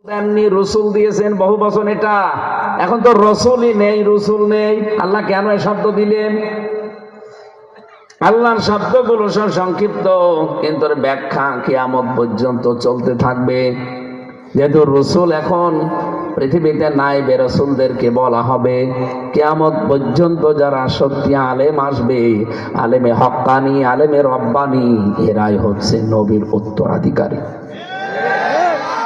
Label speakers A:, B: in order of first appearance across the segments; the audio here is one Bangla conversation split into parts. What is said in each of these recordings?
A: এমনি রসুল দিয়েছেন বহু বছর। এটা এখন তো রসুলই নেই, রসুল নেই। আল্লাহ কেন এই শব্দ দিলেন? আল্লাহর শব্দগুলো সব সংক্ষিপ্ত, কিন্তু ব্যাখ্যা কিয়ামত পর্যন্ত চলতে থাকবে। যেহেতু রসুল এখন পৃথিবীতে নাই, রসুলদেরকে বলা হবে কিয়ামত পর্যন্ত যারা সত্যি আলেম আসবে, আলেমে হক্কানি, আলেমে রব্বানি, এরাই হচ্ছে নবীর উত্তরাধিকারী।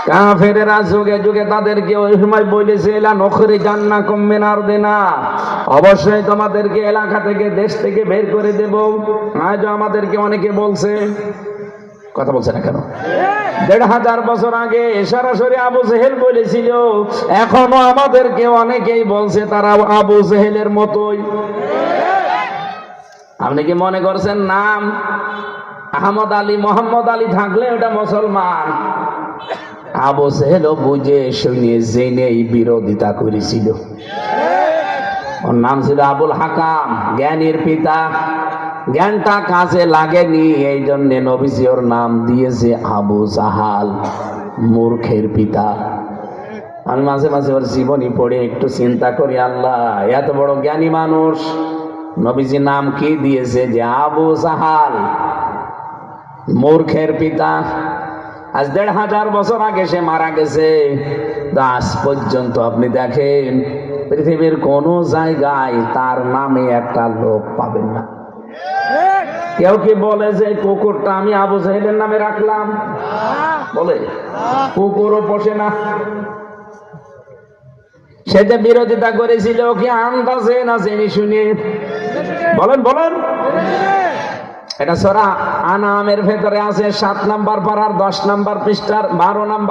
A: কাফেরেরা যুগে যুগে তাদেরকে ওই সময় বলেছে, এলা নখরি জান্নাকুম মিন আরদিনা, অবশ্যই তোমাদেরকে এলাকা থেকে, দেশ থেকে বের করে দেব। আজও আমাদেরকে অনেকে বলছে, কথা বলছে না কেন? ১৫০০ বছর আগে সরাসরি আবু জেহেল বলেছিল, এখনো আমাদেরকে অনেকেই বলছে তারা আবু জেহেলের মতোই। আপনি কি মনে করছেন নাম আহমদ আলী, মোহাম্মদ আলী থাকলে ওটা মুসলমান? আবু জেহেলও বুঝে শুনে জেনেই বিরোধিতা করেছিল। ওর নাম ছিল আবুল হাকাম, জ্ঞানীর পিতা। জ্ঞানটা কাজে লাগেনি, এই জন্য নবীজি ওর নাম দিয়েছে আবু জাহাল, মূর্খের পিতা। আমি মাঝে মাঝে ওর জীবনী পড়ে একটু চিন্তা করি, আল্লাহ এত বড় জ্ঞানী মানুষ, নবীজি নাম কি দিয়েছে যে আবু জাহাল, মূর্খের পিতা। আজ ১৫০০ বছর আগে সে মারা গেছে। আজ পর্যন্ত আপনি দেখেন পৃথিবীর কোন জায়গায় তার নামে একটা লোক পাবেন না। কেউ কি বলে যে কুকুরটা আমি আবু জাহেলের নামে রাখলাম? বলে? কুকুরও পোষে না। সে যে বিরোধিতা করেছিল কি আন্দাজে না জেনে শুনে? বলেন বলেন। এটা সূরা আনামের ভেতরে আছে, ৭ নম্বর পারার ১০ নম্বর পৃষ্ঠার ১২ নম্বর।